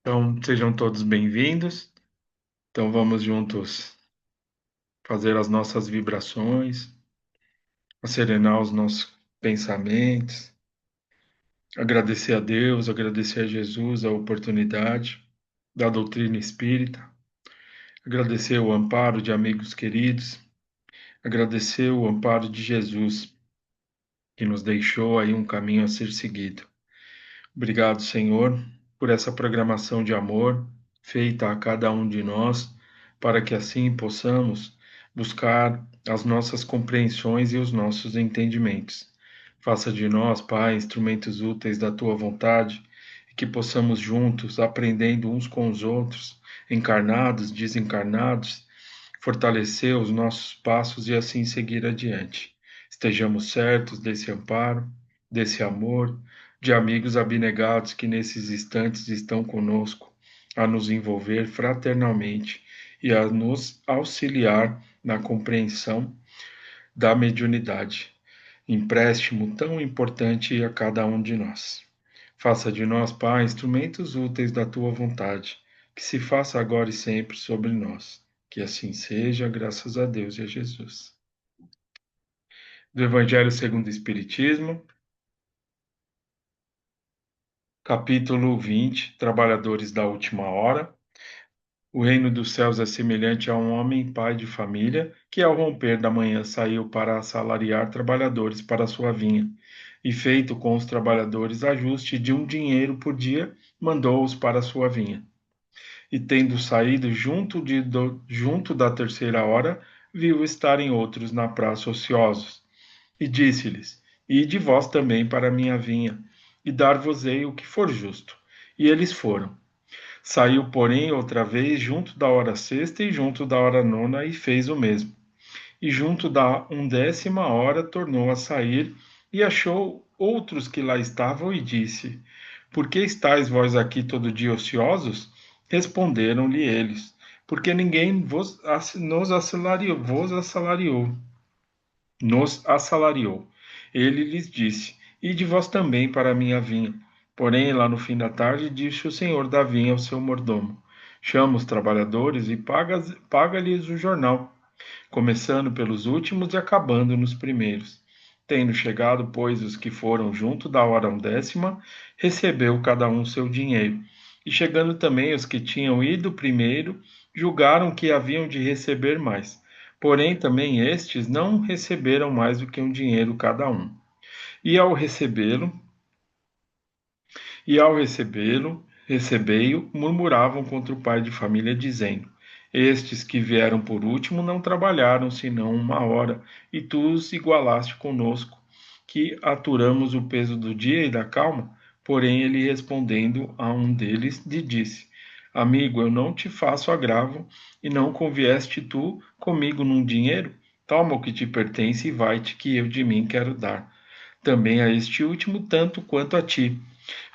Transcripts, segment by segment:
Então, sejam todos bem-vindos. Então, vamos juntos fazer as nossas vibrações, serenar os nossos pensamentos, agradecer a Deus, agradecer a Jesus a oportunidade da doutrina espírita, agradecer o amparo de amigos queridos, agradecer o amparo de Jesus, que nos deixou aí um caminho a ser seguido. Obrigado, Senhor, por essa programação de amor feita a cada um de nós, para que assim possamos buscar as nossas compreensões e os nossos entendimentos. Faça de nós, Pai, instrumentos úteis da tua vontade, e que possamos juntos, aprendendo uns com os outros, encarnados, desencarnados, fortalecer os nossos passos e assim seguir adiante. Estejamos certos desse amparo, desse amor, de amigos abnegados que nesses instantes estão conosco, a nos envolver fraternalmente e a nos auxiliar na compreensão da mediunidade, empréstimo tão importante a cada um de nós. Faça de nós, Pai, instrumentos úteis da tua vontade, que se faça agora e sempre sobre nós. Que assim seja, graças a Deus e a Jesus. Do Evangelho segundo o Espiritismo, capítulo 20, Trabalhadores da Última Hora. O reino dos céus é semelhante a um homem, pai de família, que ao romper da manhã saiu para assalariar trabalhadores para sua vinha, e feito com os trabalhadores ajuste de dinheiro por dia, mandou-os para sua vinha. E tendo saído junto da terceira hora, viu estarem outros na praça ociosos. E disse-lhes: Ide vós também para a minha vinha, e dar-vos-ei o que for justo. E eles foram. Saiu, porém, outra vez junto da hora sexta e junto da hora nona, e fez o mesmo. E junto da 11ª hora tornou a sair, e achou outros que lá estavam, e disse: Por que estáis vós aqui todo dia ociosos? Responderam-lhe eles: Porque ninguém nos assalariou. Ele lhes disse: Ide vós também para a minha vinha. Porém, lá no fim da tarde, disse o senhor da vinha ao seu mordomo: Chama os trabalhadores e paga-lhes o jornal, começando pelos últimos e acabando nos primeiros. Tendo chegado, pois, os que foram junto da hora 11ª, recebeu cada um seu dinheiro. E chegando também os que tinham ido primeiro, julgaram que haviam de receber mais. Porém, também estes não receberam mais do que um dinheiro cada um. E ao recebê-lo, recebei-o, murmuravam contra o pai de família, dizendo: Estes que vieram por último não trabalharam senão uma hora, e tu os igualaste conosco, que aturamos o peso do dia e da calma. Porém, ele respondendo a um deles, lhe disse: Amigo, eu não te faço agravo, e não convieste tu comigo num dinheiro? Toma o que te pertence e vai-te, que eu de mim quero dar. Também a este último, tanto quanto a ti.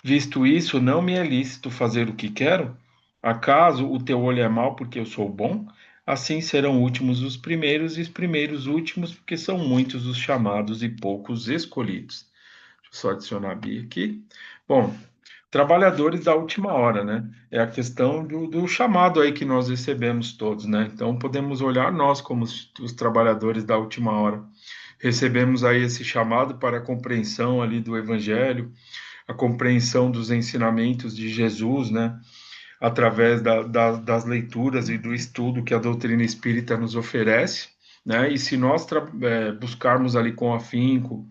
Visto isso, não me é lícito fazer o que quero? Acaso o teu olho é mau porque eu sou bom? Assim serão últimos os primeiros e os primeiros últimos, porque são muitos os chamados e poucos escolhidos. Deixa eu só adicionar a Bia aqui. Bom, trabalhadores da última hora, né? É a questão do chamado aí que nós recebemos todos, né? Então podemos olhar nós como os trabalhadores da última hora. Recebemos aí esse chamado para a compreensão ali do Evangelho, a compreensão dos ensinamentos de Jesus, né? Através das leituras e do estudo que a doutrina espírita nos oferece, né? E se nós buscarmos ali com afinco,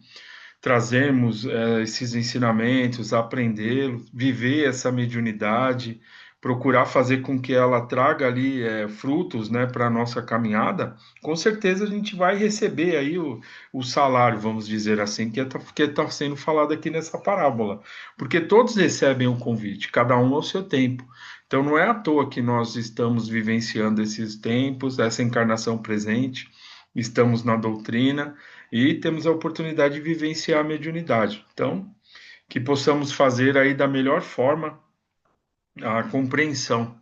trazermos esses ensinamentos, aprendê-los, viver essa mediunidade, procurar fazer com que ela traga ali frutos, né, para a nossa caminhada, com certeza a gente vai receber aí o salário, vamos dizer assim, que tá sendo falado aqui nessa parábola. Porque todos recebem o convite, cada um ao seu tempo. Então não é à toa que nós estamos vivenciando esses tempos, essa encarnação presente, estamos na doutrina, e temos a oportunidade de vivenciar a mediunidade. Então, que possamos fazer aí da melhor forma a compreensão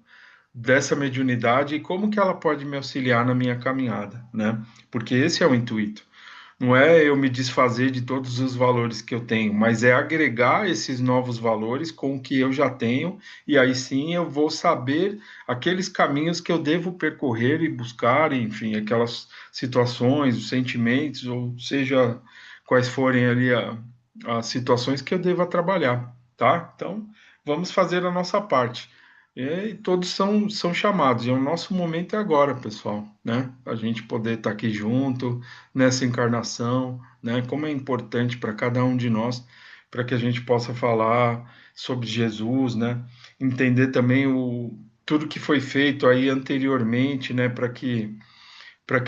dessa mediunidade e como que ela pode me auxiliar na minha caminhada, né? Porque esse é o intuito. Não é eu me desfazer de todos os valores que eu tenho, mas é agregar esses novos valores com o que eu já tenho, e aí sim eu vou saber aqueles caminhos que eu devo percorrer e buscar, enfim, aquelas situações, os sentimentos, ou seja, quais forem ali as situações que eu deva trabalhar, tá? Então, vamos fazer a nossa parte. E todos são chamados, e o nosso momento é agora, pessoal, né? A gente poder estar aqui junto nessa encarnação, né? Como é importante para cada um de nós, para que a gente possa falar sobre Jesus, né? Entender também tudo que foi feito aí anteriormente, né? Para que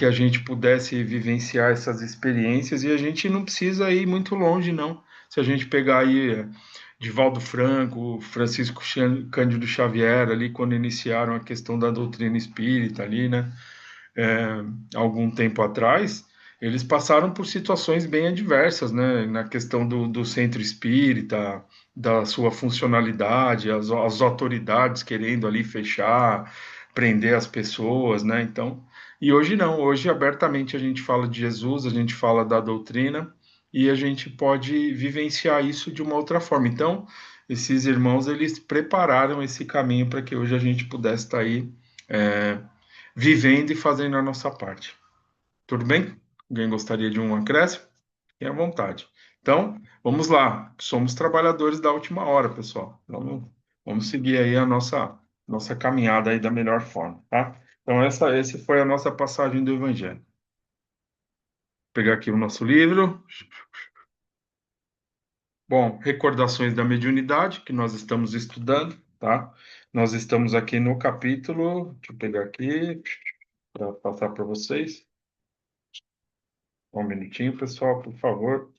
a gente pudesse vivenciar essas experiências, e a gente não precisa ir muito longe, não. Se a gente pegar aí Divaldo Franco, Francisco Cândido Xavier, ali, quando iniciaram a questão da doutrina espírita, ali, né? Algum tempo atrás, eles passaram por situações bem adversas, né, na questão do centro espírita, da sua funcionalidade, as autoridades querendo ali fechar, prender as pessoas, né, então, e hoje não, hoje abertamente a gente fala de Jesus, a gente fala da doutrina, e a gente pode vivenciar isso de uma outra forma. Então, esses irmãos, eles prepararam esse caminho para que hoje a gente pudesse estar aí, é, vivendo e fazendo a nossa parte. Tudo bem? Alguém gostaria de um acréscimo? Fiquem à vontade. Então, vamos lá. Somos trabalhadores da última hora, pessoal. Vamos seguir aí a nossa caminhada aí da melhor forma, tá? Então, esse foi a nossa passagem do Evangelho. Vou pegar aqui o nosso livro. Bom, recordações da mediunidade, que nós estamos estudando, tá? Nós estamos aqui no capítulo, deixa eu pegar aqui para passar para vocês. Um minutinho, pessoal, por favor.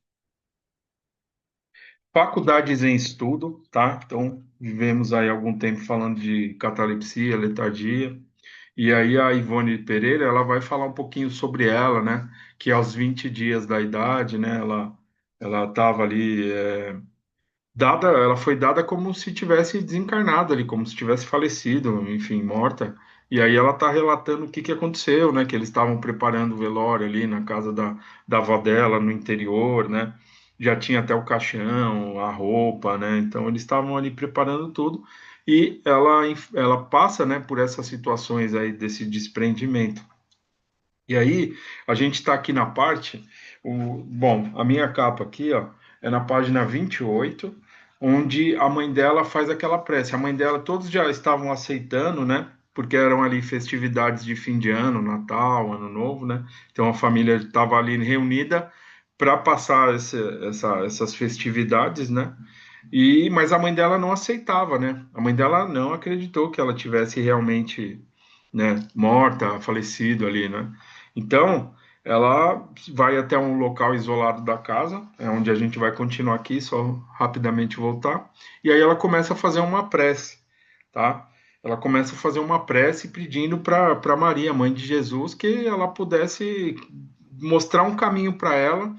Faculdades em estudo, tá? Então, vivemos aí algum tempo falando de catalepsia, letargia. E aí a Ivone Pereira, ela vai falar um pouquinho sobre ela, né? Que aos 20 dias da idade, né? Ela estava ali, ela foi dada como se tivesse desencarnado ali, como se tivesse falecido, enfim, morta. E aí ela está relatando o que que aconteceu, né? Que eles estavam preparando o velório ali na casa da avó dela, no interior, né? Já tinha até o caixão, a roupa, né? Então eles estavam ali preparando tudo. E ela passa, né, por essas situações aí desse desprendimento. E aí, a gente está aqui na parte, bom, a minha capa aqui, ó, é na página 28, onde a mãe dela faz aquela prece. A mãe dela, todos já estavam aceitando, né? Porque eram ali festividades de fim de ano, Natal, Ano Novo, né? Então a família estava ali reunida para passar essas festividades, né? Mas a mãe dela não aceitava, né? A mãe dela não acreditou que ela tivesse realmente, né, morta, falecido ali, né? Então, ela vai até um local isolado da casa, é onde a gente vai continuar aqui, só rapidamente voltar. E aí ela começa a fazer uma prece, tá? Ela começa a fazer uma prece pedindo para Maria, mãe de Jesus, que ela pudesse mostrar um caminho para ela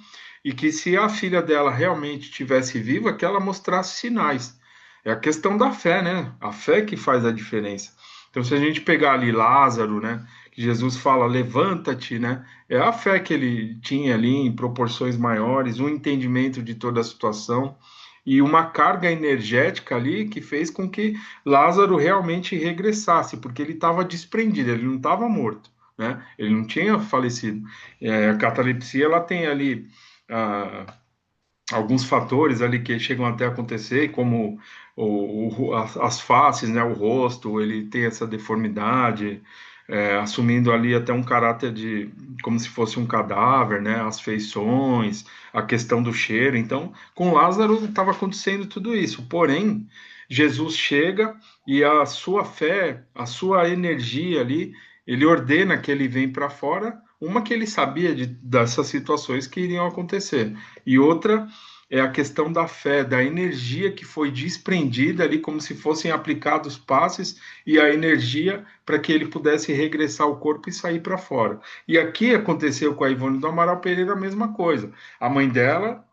e que se a filha dela realmente estivesse viva, que ela mostrasse sinais. É a questão da fé, né? A fé que faz a diferença. Então, se a gente pegar ali Lázaro, né? Que Jesus fala, levanta-te, né? É a fé que ele tinha ali em proporções maiores, um entendimento de toda a situação e uma carga energética ali que fez com que Lázaro realmente regressasse, porque ele estava desprendido, ele não estava morto, né? Ele não tinha falecido. A catalepsia, ela tem ali ah, alguns fatores ali que chegam até a acontecer, como as faces, né, o rosto, ele tem essa deformidade, assumindo ali até um caráter de como se fosse um cadáver, né, as feições, a questão do cheiro. Então, com Lázaro estava acontecendo tudo isso. Porém, Jesus chega e a sua fé, a sua energia ali, ele ordena que ele vem para fora. Uma que ele sabia dessas situações que iriam acontecer, e outra é a questão da fé, da energia que foi desprendida ali, como se fossem aplicados passes e a energia para que ele pudesse regressar ao corpo e sair para fora. E aqui aconteceu com a Ivone do Amaral Pereira a mesma coisa. A mãe dela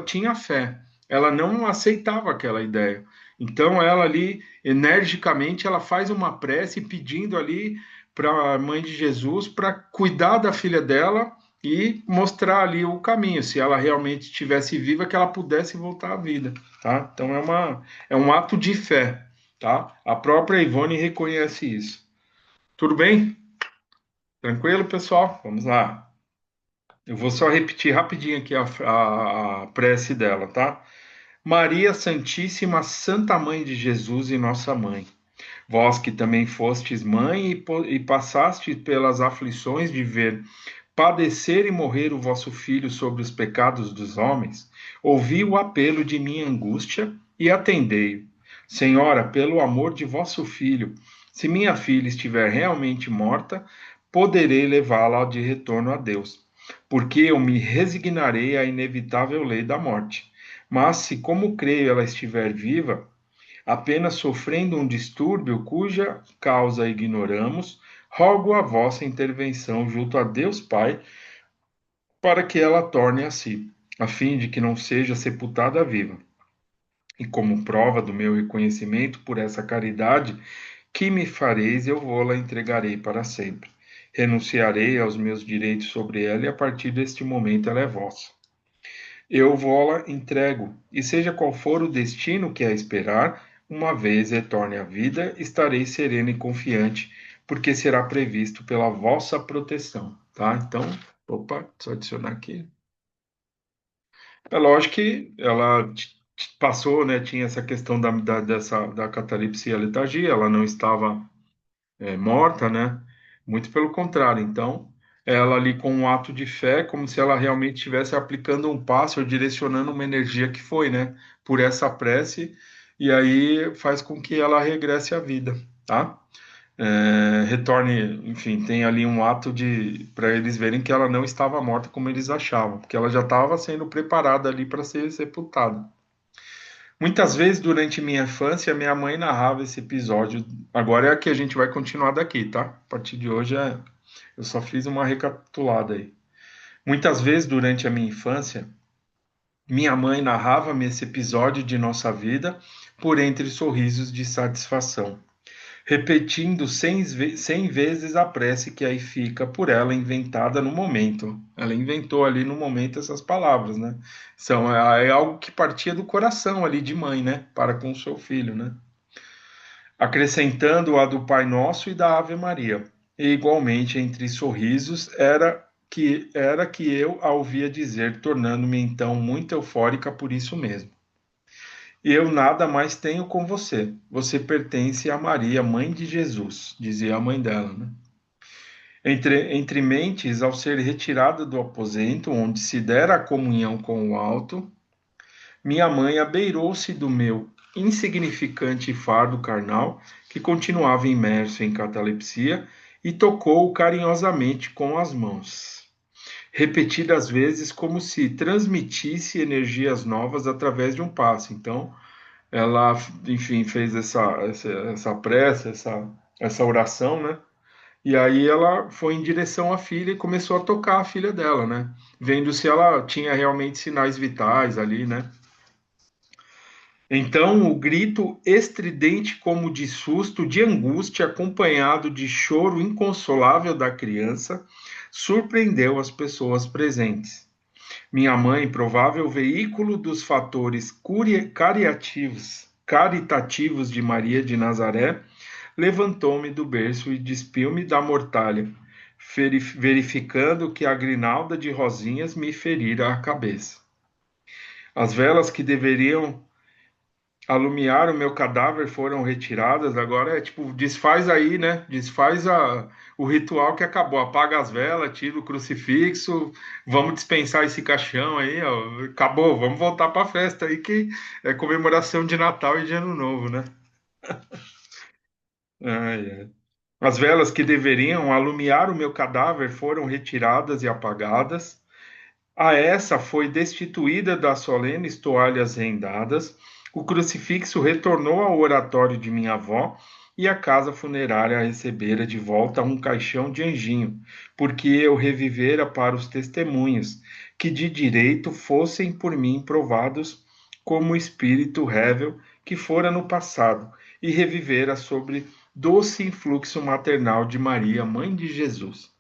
tinha fé, ela não aceitava aquela ideia. Então ela ali, energicamente, ela faz uma prece pedindo ali para a mãe de Jesus para cuidar da filha dela e mostrar ali o caminho, se ela realmente estivesse viva, que ela pudesse voltar à vida, tá? Então é um ato de fé, tá? A própria Ivone reconhece isso. Tudo bem? Tranquilo, pessoal? Vamos lá. Eu vou só repetir rapidinho aqui a prece dela, tá? Maria Santíssima, Santa Mãe de Jesus e Nossa Mãe, vós que também fostes mãe e passastes pelas aflições de ver padecer e morrer o vosso filho sobre os pecados dos homens, ouvi o apelo de minha angústia e atendei-o. Senhora, pelo amor de vosso filho, se minha filha estiver realmente morta, poderei levá-la de retorno a Deus, porque eu me resignarei à inevitável lei da morte. Mas se, como creio, ela estiver viva, apenas sofrendo um distúrbio cuja causa ignoramos, rogo a vossa intervenção junto a Deus Pai, para que ela torne a si, a fim de que não seja sepultada viva. E como prova do meu reconhecimento por essa caridade que me fareis, eu vou-la entregarei para sempre. Renunciarei aos meus direitos sobre ela e a partir deste momento ela é vossa. Eu vou-la entrego, e seja qual for o destino que a esperar, uma vez retorne à vida, estarei sereno e confiante, porque será previsto pela vossa proteção, tá? Então, opa, só adicionar aqui. É lógico que ela passou, né? Tinha essa questão da catalepsia e letargia, ela não estava morta, né? Muito pelo contrário. Então, ela ali com um ato de fé, como se ela realmente estivesse aplicando um passe ou direcionando uma energia que foi, né? Por essa prece, e aí faz com que ela regresse à vida, tá? Retorne, enfim, tem ali um ato de para eles verem que ela não estava morta como eles achavam, porque ela já estava sendo preparada ali para ser sepultada. Muitas vezes durante minha infância, minha mãe narrava esse episódio. Agora é que a gente vai continuar daqui, tá? A partir de hoje eu só fiz uma recapitulada aí. Muitas vezes durante a minha infância, minha mãe narrava-me esse episódio de nossa vida por entre sorrisos de satisfação, repetindo 100 vezes a prece que aí fica por ela inventada no momento. Ela inventou ali no momento essas palavras, né? É algo que partia do coração ali de mãe, né? Para com o seu filho, né? Acrescentando a do Pai Nosso e da Ave Maria. E igualmente entre sorrisos era que eu a ouvia dizer, tornando-me então muito eufórica por isso mesmo. Eu nada mais tenho com você. Você pertence a Maria, mãe de Jesus, dizia a mãe dela, né? Entre mentes, ao ser retirada do aposento onde se dera a comunhão com o alto, minha mãe abeirou-se do meu insignificante fardo carnal, que continuava imerso em catalepsia, e tocou-o carinhosamente com as mãos, repetidas vezes como se transmitisse energias novas através de um passe. Então, ela, enfim, fez essa prece, essa oração, né? E aí ela foi em direção à filha e começou a tocar a filha dela, né? Vendo se ela tinha realmente sinais vitais ali, né? Então, o grito estridente como de susto, de angústia, acompanhado de choro inconsolável da criança, surpreendeu as pessoas presentes. Minha mãe, provável veículo dos fatores caritativos de Maria de Nazaré, levantou-me do berço e despiu-me da mortalha, verificando que a grinalda de rosinhas me ferira a cabeça. As velas que deveriam alumiar o meu cadáver foram retiradas. Agora é tipo, desfaz aí, né? O ritual que acabou. Apaga as velas, tira o crucifixo, vamos dispensar esse caixão aí, ó. Acabou, vamos voltar para a festa aí, que é comemoração de Natal e de Ano Novo, né? Ai, ai. As velas que deveriam alumiar o meu cadáver foram retiradas e apagadas. A essa foi destituída das solenes toalhas rendadas, o crucifixo retornou ao oratório de minha avó e a casa funerária recebera de volta um caixão de anjinho, porque eu revivera para os testemunhos, que de direito fossem por mim provados como espírito rével que fora no passado, e revivera sobre doce influxo maternal de Maria, mãe de Jesus.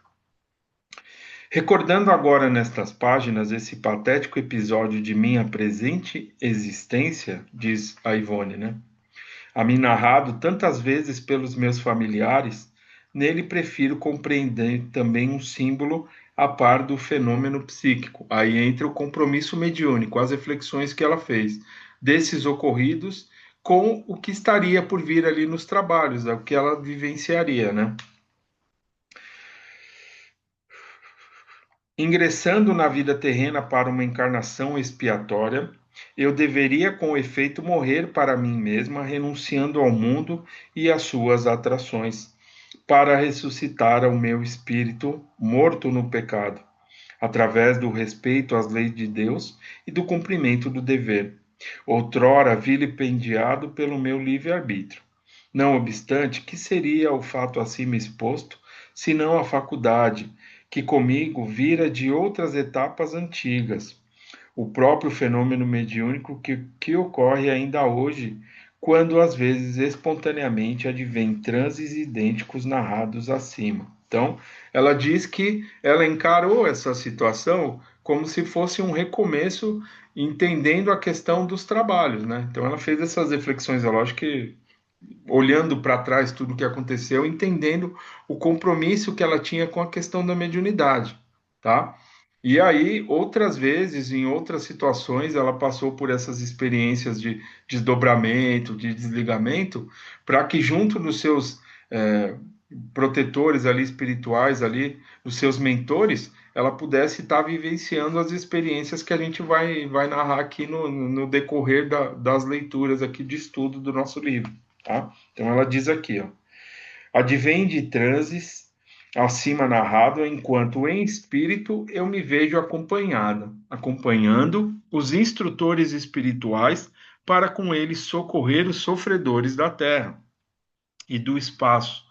Recordando agora nestas páginas esse patético episódio de minha presente existência, diz a Ivone, né? A mim narrado tantas vezes pelos meus familiares, nele prefiro compreender também um símbolo a par do fenômeno psíquico. Aí entra o compromisso mediúnico, as reflexões que ela fez desses ocorridos com o que estaria por vir ali nos trabalhos, o que ela vivenciaria, né? Ingressando na vida terrena para uma encarnação expiatória, eu deveria com efeito morrer para mim mesma, renunciando ao mundo e às suas atrações, para ressuscitar ao meu espírito morto no pecado, através do respeito às leis de Deus e do cumprimento do dever, outrora vilipendiado pelo meu livre-arbítrio. Não obstante, que seria o fato acima exposto, senão a faculdade, que comigo vira de outras etapas antigas, o próprio fenômeno mediúnico que ocorre ainda hoje, quando às vezes espontaneamente advém transes idênticos narrados acima. Então, ela diz que ela encarou essa situação como se fosse um recomeço, entendendo a questão dos trabalhos, né? Então, ela fez essas reflexões, é lógico que olhando para trás tudo o que aconteceu, entendendo o compromisso que ela tinha com a questão da mediunidade, tá? E aí, outras vezes, em outras situações, ela passou por essas experiências de desdobramento, de desligamento, para que junto dos seus é, protetores ali espirituais ali, dos seus mentores, ela pudesse estar vivenciando as experiências que a gente vai narrar aqui no decorrer das leituras aqui de estudo do nosso livro. Tá? Então ela diz aqui, ó, advém de transes acima narrado, enquanto em espírito eu me vejo acompanhando os instrutores espirituais para com eles socorrer os sofredores da terra e do espaço,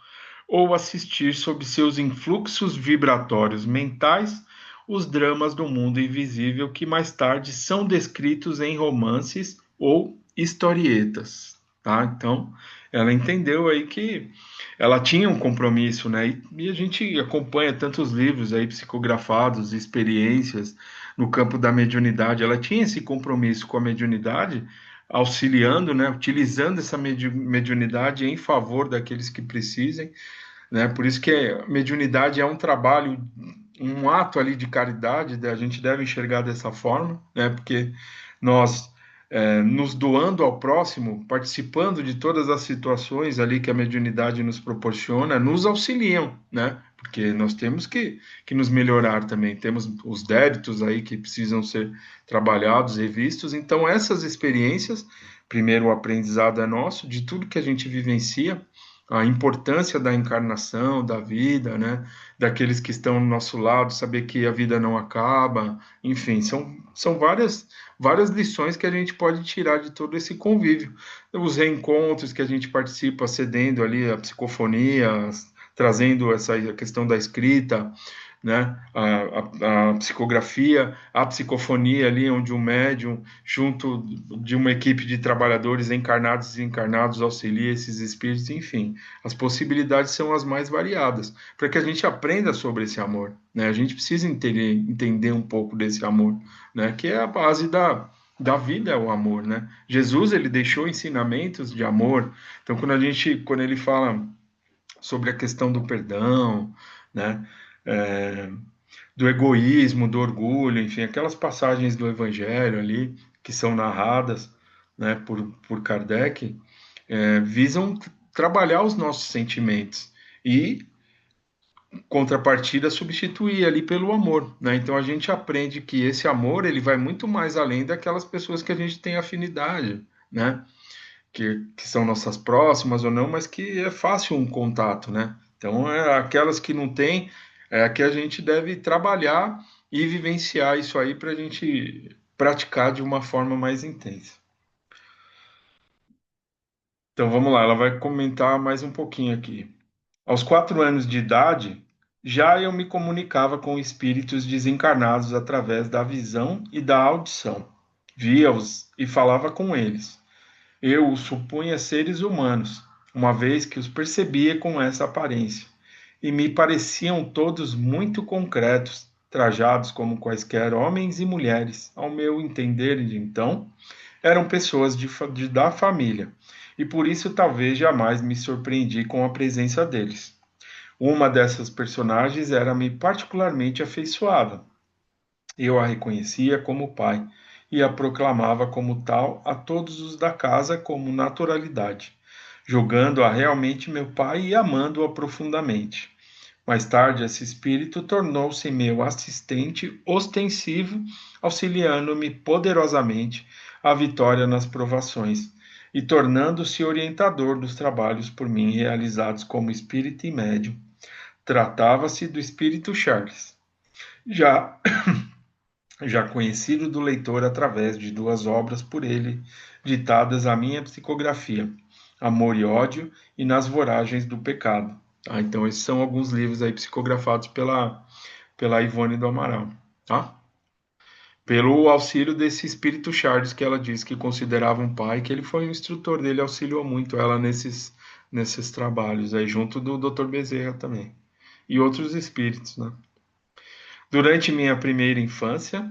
ou assistir sob seus influxos vibratórios mentais os dramas do mundo invisível que mais tarde são descritos em romances ou historietas, tá? Então, ela entendeu aí que ela tinha um compromisso, né? E a gente acompanha tantos livros aí psicografados, experiências no campo da mediunidade. Ela tinha esse compromisso com a mediunidade, auxiliando, né? Utilizando essa mediunidade em favor daqueles que precisem, né? Por isso que a mediunidade é um trabalho, um ato ali de caridade, né? A gente deve enxergar dessa forma, né? Porque nós nos doando ao próximo, participando de todas as situações ali que a mediunidade nos proporciona, nos auxiliam, né? Porque nós temos que nos melhorar também, temos os débitos aí que precisam ser trabalhados, revistos, então essas experiências, primeiro o aprendizado é nosso, de tudo que a gente vivencia, a importância da encarnação, da vida, né? Daqueles que estão no nosso lado, saber que a vida não acaba, enfim, são várias lições que a gente pode tirar de todo esse convívio. Os reencontros que a gente participa, cedendo ali a psicofonia, trazendo essa questão da escrita, né? A psicografia, a psicofonia ali, onde o médium, junto de uma equipe de trabalhadores encarnados e desencarnados, auxilia esses espíritos, enfim, as possibilidades são as mais variadas, para que a gente aprenda sobre esse amor, né? A gente precisa entender um pouco desse amor, né? Que é a base da vida, é o amor, né? Jesus, ele deixou ensinamentos de amor, então quando ele fala sobre a questão do perdão, né? É, do egoísmo, do orgulho, enfim, aquelas passagens do Evangelho ali que são narradas, né, por Kardec, visam trabalhar os nossos sentimentos e contrapartida substituir ali pelo amor, né? Então a gente aprende que esse amor ele vai muito mais além daquelas pessoas que a gente tem afinidade, né? Que são nossas próximas ou não, mas que é fácil um contato, né? Então, aquelas que não têm, é que a gente deve trabalhar e vivenciar isso aí para a gente praticar de uma forma mais intensa. Então, vamos lá, ela vai comentar mais um pouquinho aqui. Aos 4 anos de idade, já eu me comunicava com espíritos desencarnados através da visão e da audição. Via-os e falava com eles. Eu os supunha seres humanos, uma vez que os percebia com essa aparência, e me pareciam todos muito concretos, trajados como quaisquer homens e mulheres, ao meu entender, então, eram pessoas da família, e por isso talvez jamais me surpreendi com a presença deles. Uma dessas personagens era-me particularmente afeiçoada. Eu a reconhecia como pai e a proclamava como tal a todos os da casa como naturalidade, julgando-a realmente meu pai e amando-a profundamente. Mais tarde, esse espírito tornou-se meu assistente ostensivo, auxiliando-me poderosamente à vitória nas provações e tornando-se orientador dos trabalhos por mim realizados como espírito e médium. Tratava-se do espírito Charles, já, já conhecido do leitor através de duas obras por ele, ditadas à minha psicografia, Amor e Ódio e Nas Voragens do Pecado. Então, esses são alguns livros aí psicografados pela Ivone do Amaral, tá? Pelo auxílio desse espírito Charles, que ela diz que considerava um pai, que ele foi um instrutor dele, auxiliou muito ela nesses trabalhos, aí junto do Dr. Bezerra também, e outros espíritos, né? Durante minha primeira infância,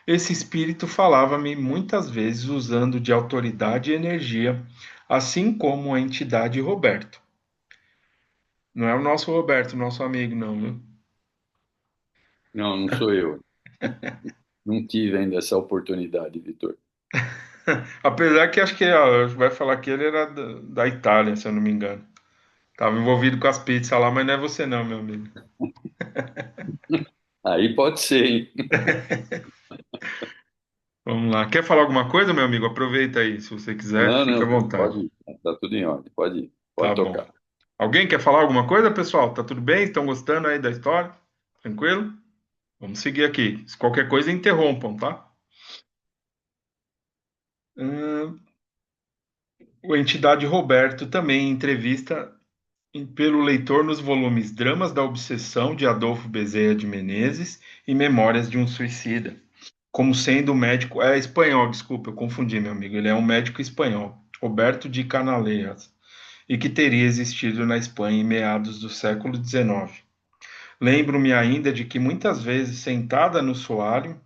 esse espírito falava-me muitas vezes usando de autoridade e energia, assim como a entidade Roberto. Não é o nosso Roberto, nosso amigo, não, viu? Não, não sou eu. Não tive ainda essa oportunidade, Vitor. Apesar que acho que ó, vai falar que ele era da Itália, se eu não me engano. Tava envolvido com as pizzas lá, mas não é você não, meu amigo. Aí pode ser, hein? Vamos lá. Quer falar alguma coisa, meu amigo? Aproveita aí, se você quiser, Não, fica não, à vontade. pode ir. Tá tudo em ordem, pode ir. Tá Pode bom. tocar. Alguém quer falar alguma coisa, pessoal? Tá tudo bem? Estão gostando aí da história? Tranquilo? Vamos seguir aqui. Se qualquer coisa, interrompam, tá? Hum, o Entidade Roberto também em entrevista pelo leitor nos volumes Dramas da Obsessão, de Adolfo Bezerra de Menezes, e Memórias de um Suicida. Como sendo um médico. É espanhol, desculpa, eu confundi, meu amigo. Ele é um médico espanhol, Roberto de Canalejas, e que teria existido na Espanha em meados do século XIX. Lembro-me ainda de que muitas vezes, sentada no soalho,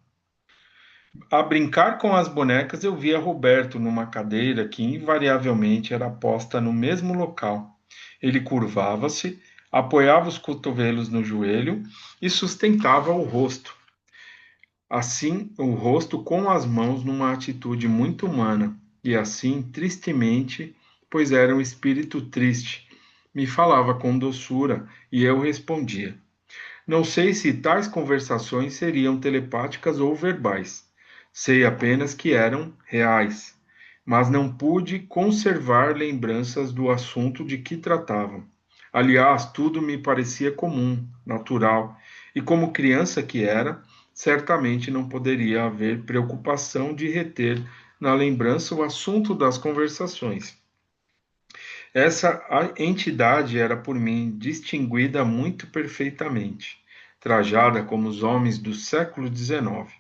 a brincar com as bonecas, eu via Roberto numa cadeira que invariavelmente era posta no mesmo local. Ele curvava-se, apoiava os cotovelos no joelho e sustentava o rosto. Assim, o rosto com as mãos numa atitude muito humana, e assim, tristemente, pois era um espírito triste. Me falava com doçura e eu respondia. Não sei se tais conversações seriam telepáticas ou verbais. Sei apenas que eram reais, mas não pude conservar lembranças do assunto de que tratavam. Aliás, tudo me parecia comum, natural, e como criança que era, certamente não poderia haver preocupação de reter na lembrança o assunto das conversações. Essa entidade era por mim distinguida muito perfeitamente, trajada como os homens do século XIX,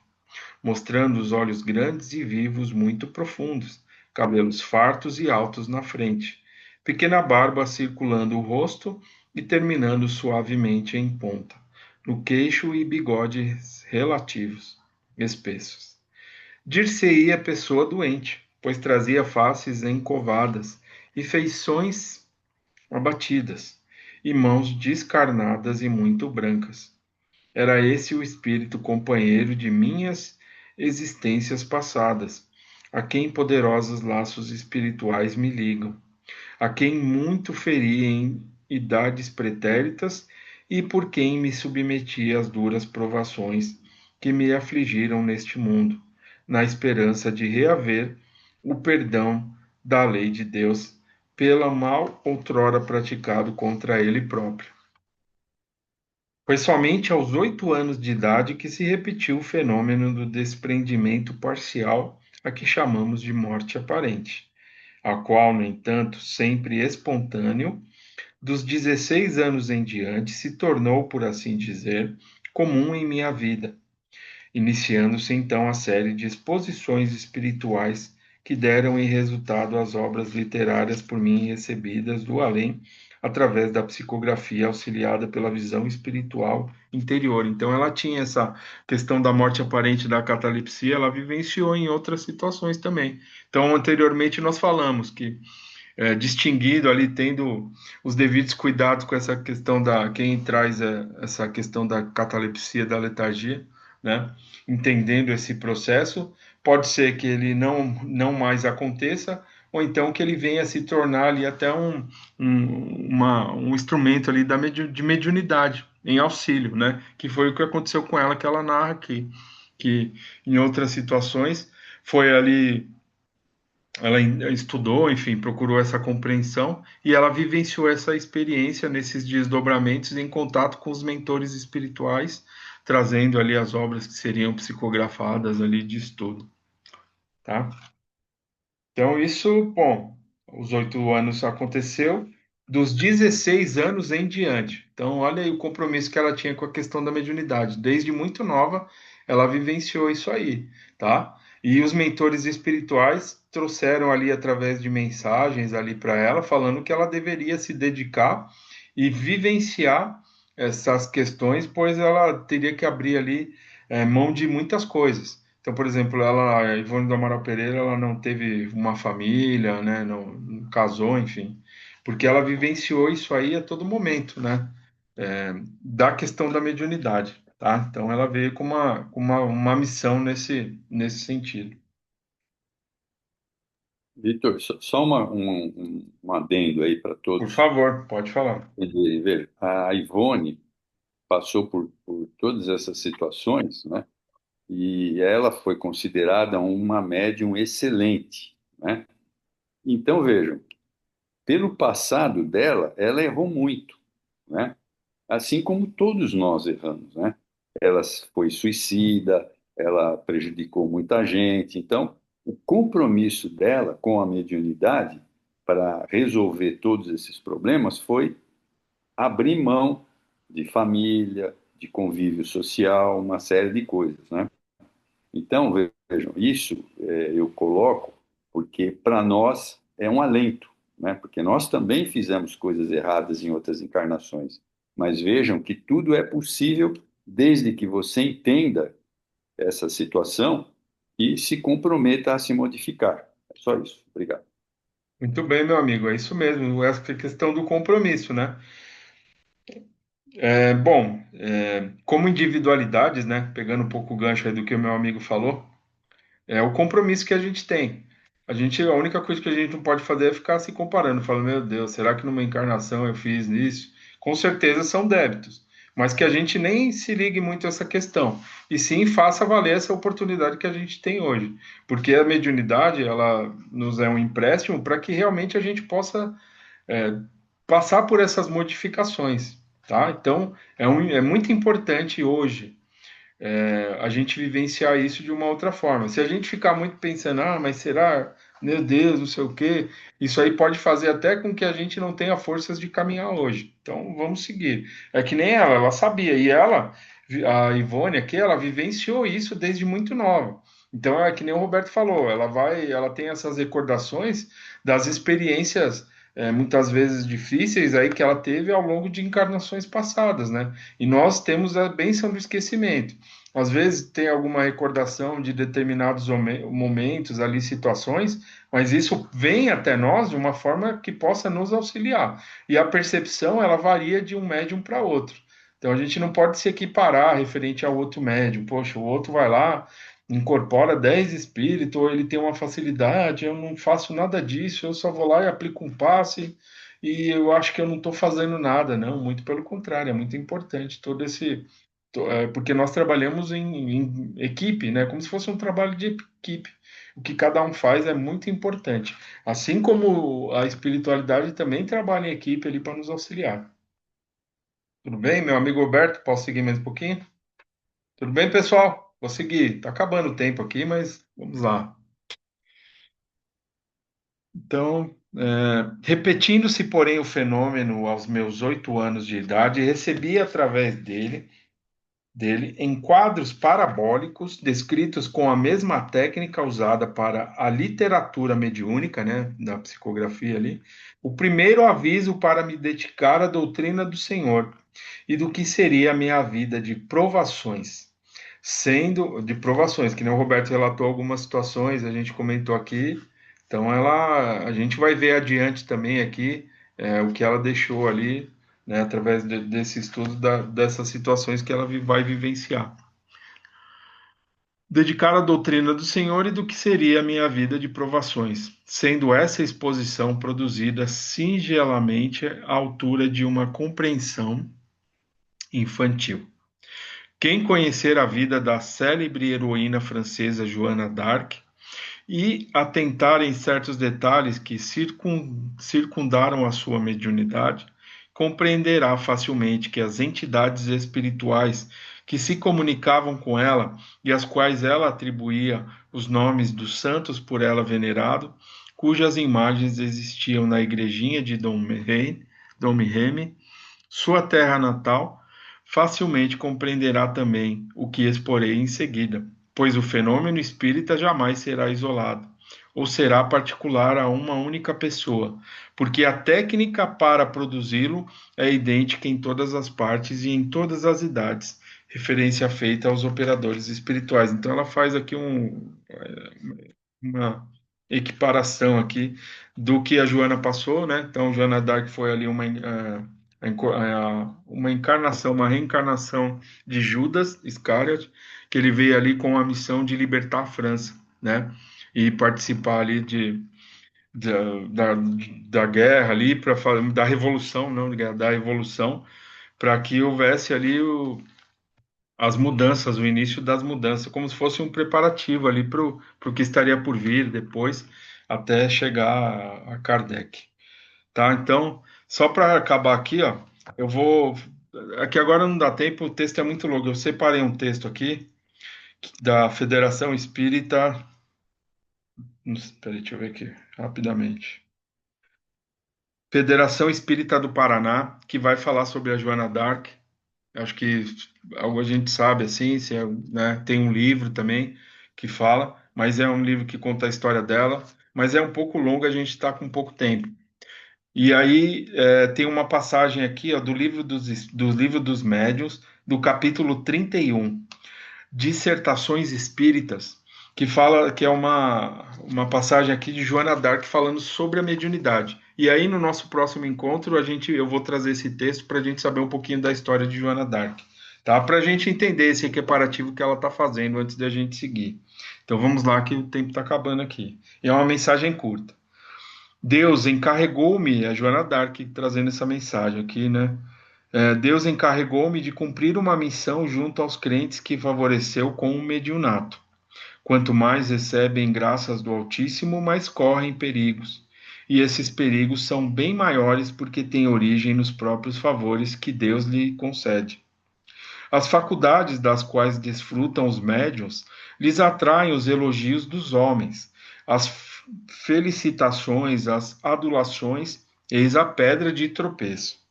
mostrando os olhos grandes e vivos muito profundos, cabelos fartos e altos na frente, pequena barba circulando o rosto e terminando suavemente em ponta, no queixo e bigodes relativos, espessos. Dir-se-ia pessoa doente, pois trazia faces encovadas e feições abatidas, e mãos descarnadas e muito brancas. Era esse o espírito companheiro de minhas existências passadas, a quem poderosos laços espirituais me ligam, a quem muito feri em idades pretéritas e por quem me submeti às duras provações que me afligiram neste mundo, na esperança de reaver o perdão da lei de Deus pelo mal outrora praticado contra ele próprio. Foi somente aos 8 anos de idade que se repetiu o fenômeno do desprendimento parcial a que chamamos de morte aparente, a qual, no entanto, sempre espontâneo, dos 16 anos em diante, se tornou, por assim dizer, comum em minha vida, iniciando-se então a série de exposições espirituais que deram em resultado as obras literárias por mim recebidas do além, através da psicografia auxiliada pela visão espiritual interior. Então, ela tinha essa questão da morte aparente da catalepsia, ela vivenciou em outras situações também. Então, anteriormente nós falamos que distinguido ali, tendo os devidos cuidados com essa questão da quem traz essa questão da catalepsia, da letargia, né? Entendendo esse processo, pode ser que ele não mais aconteça, ou então que ele venha a se tornar ali até um instrumento ali de mediunidade, em auxílio, né? Que foi o que aconteceu com ela, que ela narra aqui, que em outras situações foi ali ela estudou, enfim, procurou essa compreensão e ela vivenciou essa experiência nesses desdobramentos em contato com os mentores espirituais, trazendo ali as obras que seriam psicografadas ali de estudo, tá? Então isso, bom, os 8 anos aconteceu, dos 16 anos em diante. Então olha aí o compromisso que ela tinha com a questão da mediunidade. Desde muito nova, ela vivenciou isso aí, tá? E os mentores espirituais trouxeram ali através de mensagens ali para ela, falando que ela deveria se dedicar e vivenciar essas questões, pois ela teria que abrir ali mão de muitas coisas. Então, por exemplo, ela, a Ivone do Amaral Pereira, ela não teve uma família, né? Não casou, enfim, porque ela vivenciou isso aí a todo momento, né? Da questão da mediunidade, tá? Então, ela veio com uma missão nesse sentido. Vitor, só um adendo aí para Por todos favor, pode falar. entenderem. Veja, a Ivone passou por todas essas situações, né? E ela foi considerada uma médium excelente, né? Então, vejam, pelo passado dela, ela errou muito, né? Assim como todos nós erramos, né? Ela foi suicida, ela prejudicou muita gente. Então, o compromisso dela com a mediunidade para resolver todos esses problemas foi abrir mão de família, de convívio social, uma série de coisas, né? Então, vejam, isso eu coloco porque para nós é um alento, né? Porque nós também fizemos coisas erradas em outras encarnações. Mas vejam que tudo é possível desde que você entenda essa situação e se comprometa a se modificar. É só isso. Obrigado. Muito bem, meu amigo, é isso mesmo, essa questão do compromisso, né? Bom, como individualidades, né? Pegando um pouco o gancho aí do que o meu amigo falou, é o compromisso que a gente tem. A única coisa que a gente não pode fazer é ficar se comparando, falando, meu Deus, será que numa encarnação eu fiz isso? Com certeza são débitos, mas que a gente nem se ligue muito a essa questão, e sim faça valer essa oportunidade que a gente tem hoje, porque a mediunidade, ela nos é um empréstimo para que realmente a gente possa é, passar por essas modificações, tá? Então, é muito importante hoje a gente vivenciar isso de uma outra forma. Se a gente ficar muito pensando, mas será? Meu Deus, não sei o quê, isso aí pode fazer até com que a gente não tenha forças de caminhar hoje. Então, vamos seguir. É que nem ela sabia, e ela, a Ivone aqui, ela vivenciou isso desde muito nova. Então, é que nem o Roberto falou, ela tem essas recordações das experiências muitas vezes difíceis aí que ela teve ao longo de encarnações passadas, né? E nós temos a bênção do esquecimento. Às vezes tem alguma recordação de determinados momentos ali, situações, mas isso vem até nós de uma forma que possa nos auxiliar. E a percepção, ela varia de um médium para outro. Então a gente não pode se equiparar referente ao outro médium. Poxa, o outro vai lá, incorpora 10 espíritos, ou ele tem uma facilidade, eu não faço nada disso, eu só vou lá e aplico um passe, e eu acho que eu não estou fazendo nada. Não, muito pelo contrário, é muito importante todo esse porque nós trabalhamos em equipe, né? Como se fosse um trabalho de equipe. O que cada um faz é muito importante. Assim como a espiritualidade também trabalha em equipe ali para nos auxiliar. Tudo bem, meu amigo Roberto? Posso seguir mais um pouquinho? Tudo bem, pessoal? Vou seguir. Tá acabando o tempo aqui, mas vamos lá. Então, repetindo-se, porém, o fenômeno aos meus 8 anos de idade, recebi através dele dele em quadros parabólicos, descritos com a mesma técnica usada para a literatura mediúnica, né, da psicografia ali, o primeiro aviso para me dedicar à doutrina do Senhor e do que seria a minha vida de provações. Sendo de provações, que nem o Roberto relatou algumas situações, a gente comentou aqui, então a gente vai ver adiante também aqui o que ela deixou ali, né, através desse estudo dessas situações que ela vai vivenciar. Dedicar à doutrina do Senhor e do que seria a minha vida de provações, sendo essa exposição produzida singelamente à altura de uma compreensão infantil. Quem conhecer a vida da célebre heroína francesa Joana d'Arc e atentar em certos detalhes que circundaram a sua mediunidade, compreenderá facilmente que as entidades espirituais que se comunicavam com ela e às quais ela atribuía os nomes dos santos por ela venerado, cujas imagens existiam na igrejinha de Domremy, sua terra natal, facilmente compreenderá também o que exporei em seguida, pois o fenômeno espírita jamais será isolado, ou será particular a uma única pessoa, porque a técnica para produzi-lo é idêntica em todas as partes e em todas as idades, referência feita aos operadores espirituais. Então ela faz aqui uma equiparação aqui do que a Joana passou, né? Então, Joana d'Arc foi ali uma encarnação, uma reencarnação de Judas Iscariot, que ele veio ali com a missão de libertar a França, né? E participar ali da, da guerra ali, da revolução, não, da revolução, para que houvesse ali as mudanças, o início das mudanças, como se fosse um preparativo ali para o que estaria por vir depois, até chegar a Kardec. Tá? Então, só para acabar aqui, ó, eu vou. Aqui agora não dá tempo, o texto é muito longo. Eu separei um texto aqui da Federação Espírita. Peraí, deixa eu ver aqui, rapidamente. Federação Espírita do Paraná, que vai falar sobre a Joana d'Arc. Acho que algo a gente sabe assim, se é, né, tem um livro também que fala, mas é um livro que conta a história dela, mas é um pouco longo, a gente está com pouco tempo. E aí tem uma passagem aqui ó, do livro dos Médiuns, do capítulo 31, Dissertações Espíritas, que fala que é uma passagem aqui de Joana d'Arc falando sobre a mediunidade. E aí, no nosso próximo encontro, eu vou trazer esse texto para a gente saber um pouquinho da história de Joana d'Arc, tá? Para a gente entender esse equiparativo que ela está fazendo antes da gente seguir. Então vamos lá, que o tempo está acabando aqui. E é uma mensagem curta. Deus encarregou-me, a Joana d'Arc trazendo essa mensagem aqui, né? Deus encarregou-me de cumprir uma missão junto aos crentes que favoreceu com o mediunato. Quanto mais recebem graças do Altíssimo, mais correm perigos. E esses perigos são bem maiores porque têm origem nos próprios favores que Deus lhe concede. As faculdades das quais desfrutam os médiuns lhes atraem os elogios dos homens, as felicitações, as adulações, eis a pedra de tropeço.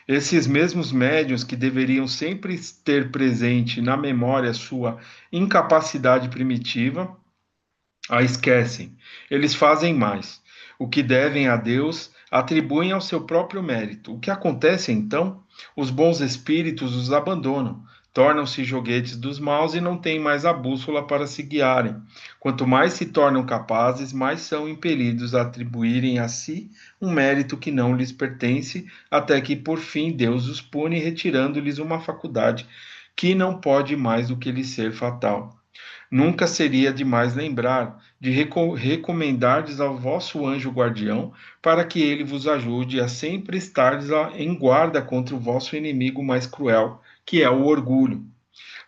Esses mesmos médiuns que deveriam sempre ter presente na memória sua incapacidade primitiva, a esquecem. Eles fazem mais. O que devem a Deus atribuem ao seu próprio mérito. O que acontece então? Os bons espíritos os abandonam, tornam-se joguetes dos maus e não têm mais a bússola para se guiarem. Quanto mais se tornam capazes, mais são impelidos a atribuírem a si um mérito que não lhes pertence, até que por fim Deus os pune, retirando-lhes uma faculdade que não pode mais do que lhes ser fatal. Nunca seria demais lembrar de recomendardes ao vosso anjo guardião, para que ele vos ajude a sempre estardes em guarda contra o vosso inimigo mais cruel, que é o orgulho.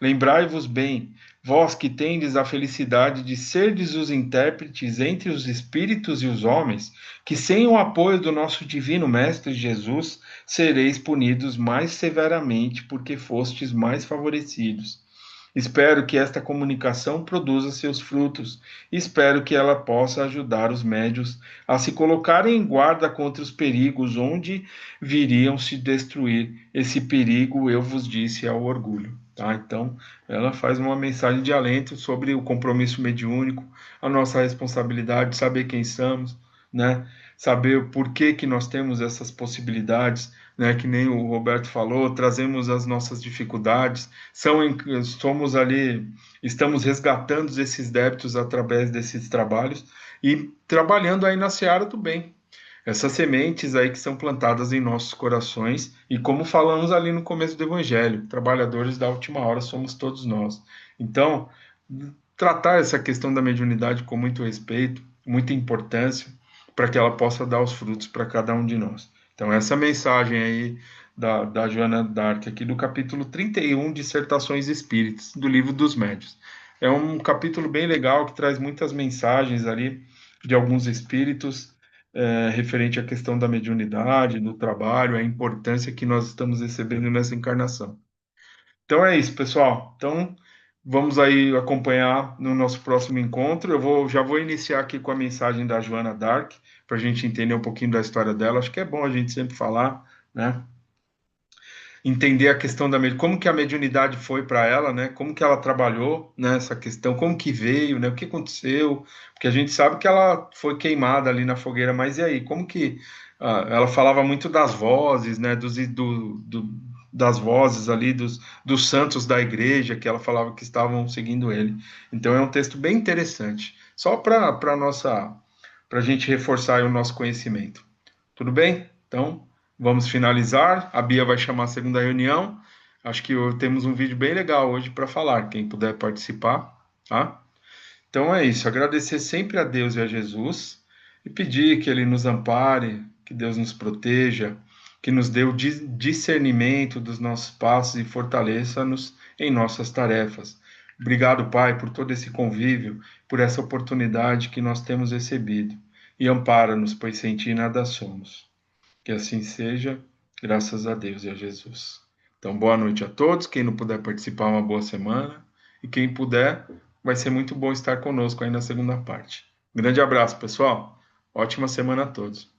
Lembrai-vos bem, vós que tendes a felicidade de serdes os intérpretes entre os espíritos e os homens, que sem o apoio do nosso divino Mestre Jesus, sereis punidos mais severamente porque fostes mais favorecidos. Espero que esta comunicação produza seus frutos. Espero que ela possa ajudar os médios a se colocarem em guarda contra os perigos onde viriam se destruir. Esse perigo, eu vos disse, é o orgulho. Tá? Então, ela faz uma mensagem de alento sobre o compromisso mediúnico, a nossa responsabilidade, saber quem somos, né? Saber o porquê que nós temos essas possibilidades, né? Que nem o Roberto falou, trazemos as nossas dificuldades, somos ali, estamos resgatando esses débitos através desses trabalhos e trabalhando aí na seara do bem. Essas sementes aí que são plantadas em nossos corações, e como falamos ali no começo do Evangelho, trabalhadores da última hora somos todos nós. Então, tratar essa questão da mediunidade com muito respeito, muita importância, para que ela possa dar os frutos para cada um de nós. Então, essa mensagem aí da Joana d'Arc, aqui do capítulo 31, Dissertações Espíritas, do Livro dos Médios. É um capítulo bem legal que traz muitas mensagens ali de alguns espíritos referente à questão da mediunidade, do trabalho, a importância que nós estamos recebendo nessa encarnação. Então é isso, pessoal. Então vamos aí acompanhar no nosso próximo encontro. Já vou iniciar aqui com a mensagem da Joana d'Arc, para a gente entender um pouquinho da história dela. Acho que é bom a gente sempre falar, né? Entender a questão como que a mediunidade foi para ela, né? Como que ela trabalhou nessa questão, como que veio, né? O que aconteceu? Porque a gente sabe que ela foi queimada ali na fogueira, mas e aí? Como que ela falava muito das vozes, né? Das vozes ali dos santos da igreja que ela falava que estavam seguindo ele. Então é um texto bem interessante, só para a gente reforçar aí o nosso conhecimento. Tudo bem? Então, vamos finalizar. A Bia vai chamar a segunda reunião. Acho que temos um vídeo bem legal hoje para falar, quem puder participar, tá? Então é isso, agradecer sempre a Deus e a Jesus e pedir que Ele nos ampare, que Deus nos proteja, que nos dê o discernimento dos nossos passos e fortaleça-nos em nossas tarefas. Obrigado, Pai, por todo esse convívio, por essa oportunidade que nós temos recebido. E ampara-nos, pois sem Ti nada somos. Que assim seja, graças a Deus e a Jesus. Então, boa noite a todos. Quem não puder participar, uma boa semana. E quem puder, vai ser muito bom estar conosco aí na segunda parte. Grande abraço, pessoal. Ótima semana a todos.